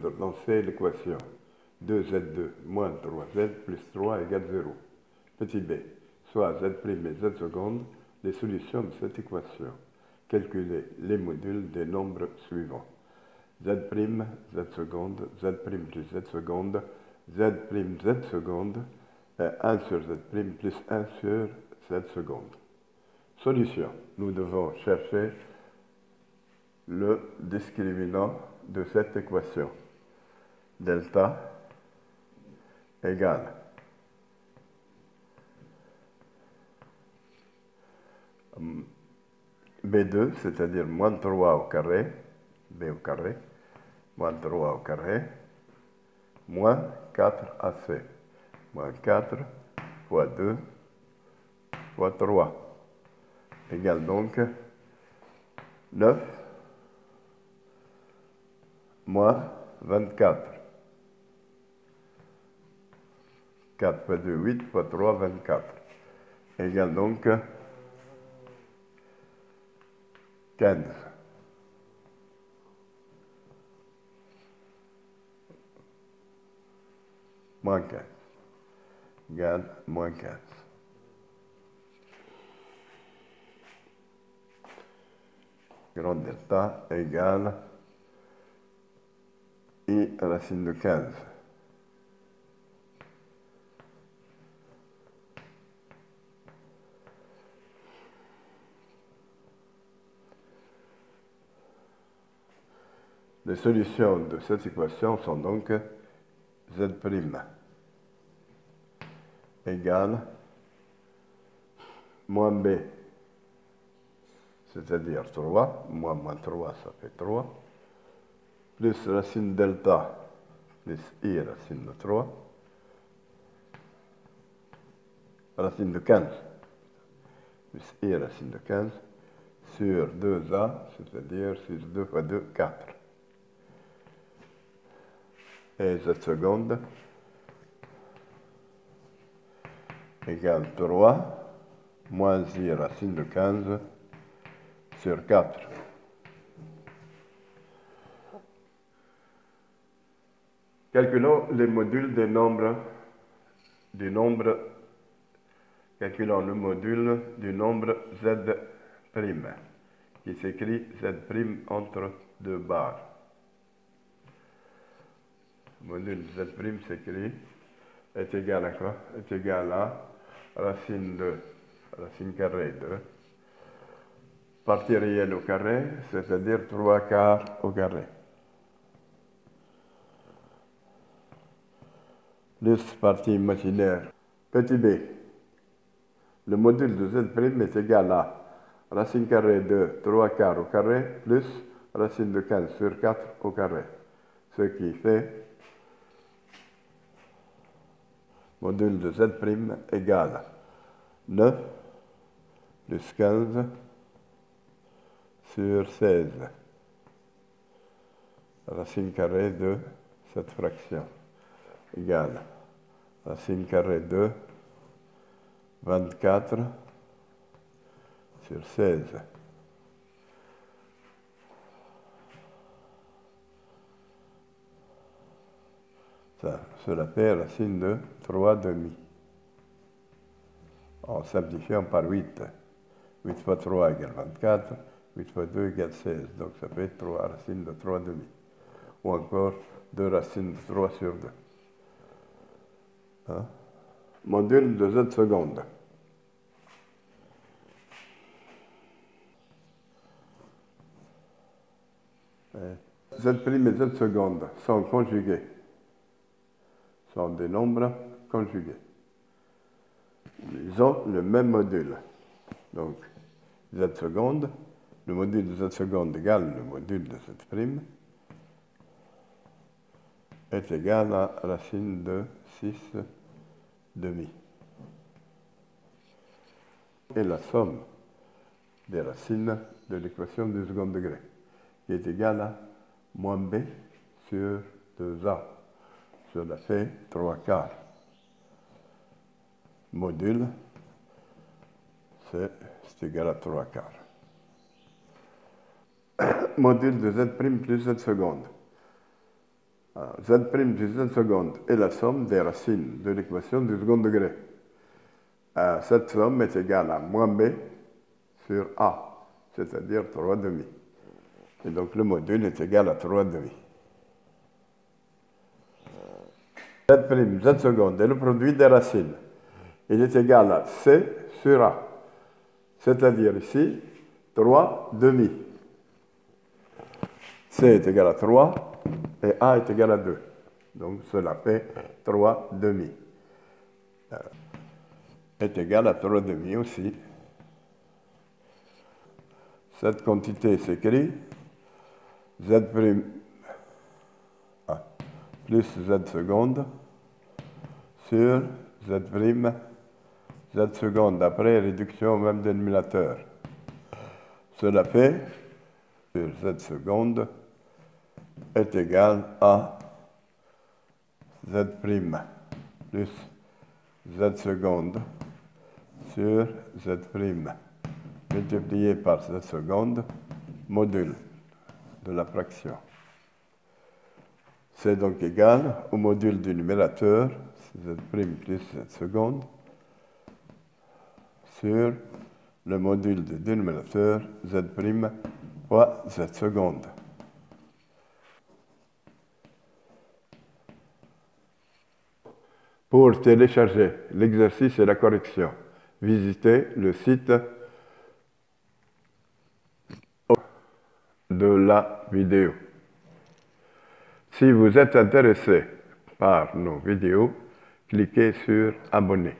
Dans l'équation 2z2 moins 3z plus 3 égale 0. Petit b, soit z' et z seconde, les solutions de cette équation. Calculez les modules des nombres suivants. Z', z seconde, z' plus z seconde, z' seconde, et 1 sur z' plus 1 sur z seconde. Solution. Nous devons chercher le discriminant de cette équation. Delta égale B2, c'est-à-dire moins 3 au carré, B au carré, moins 3 au carré, moins 4AC, moins 4 fois 2 fois 3, égale donc 9 moins 24. 4 fois 2, 8 fois 3, 24. Égale donc 15. Moins 15. Égale moins 15. Grand delta égale I racine de 15. Les solutions de cette équation sont donc Z' égale moins B, c'est-à-dire 3, moins 3, ça fait 3, plus racine delta, plus I racine de 3, racine de 15, plus I racine de 15, sur 2A, c'est-à-dire sur 2 fois 2, 4. Et Z seconde égale 3 moins I racine de 15 sur 4. Calculons les modules des nombres calculons le module du nombre Z', qui s'écrit Z' entre deux barres. Le module Z' s'écrit est égal à quoi? Est égal à racine carrée de partie réelle au carré, c'est-à-dire 3 quarts au carré. Plus partie imaginaire. Petit b. Le module de Z' est égal à racine carrée de 3 quarts au carré plus racine de 15 sur 4 au carré. Ce qui fait module de Z' égale 9 plus 15 sur 16. Racine carrée de cette fraction égale racine carrée de 24 sur 16. Cela fait racine de 3 demi. En simplifiant par 8. 8 fois 3 égale 24. 8 fois 2 égale 16. Donc ça fait 3 racines de 3 demi. Ou encore 2 racines de 3 sur 2. Hein? Module de Z seconde. Z' et Z seconde sont conjugués. Sont des nombres conjugués. Ils ont le même module. Donc, Z seconde, le module de Z seconde égale le module de Z' est égal à racine de 6 demi. Et la somme des racines de l'équation du second degré, qui est égale à moins B sur 2A. Cela fait 3 quarts. Module, c'est égal à 3 quarts. Module de Z' plus Z seconde. Z' plus Z seconde est la somme des racines de l'équation du second degré. Cette somme est égale à moins B sur A, c'est-à-dire 3 demi. Et donc le module est égal à 3 demi. Z', Z seconde est le produit des racines. Il est égal à C sur A, c'est-à-dire ici 3 demi. C est égal à 3 et A est égal à 2. Donc cela fait 3 demi. Est égal à 3 demi aussi. Cette quantité s'écrit Z' plus Z seconde sur Z', Z seconde après réduction au même dénominateur. Cela fait que Z seconde est égal à Z' plus Z seconde sur Z' multiplié par Z seconde, module de la fraction. C'est donc égal au module du numérateur, Z' plus Z seconde, sur le module du dénominateur, Z' fois Z seconde. Pour télécharger l'exercice et la correction, visitez le site de la vidéo. Si vous êtes intéressé par nos vidéos, cliquez sur Abonner.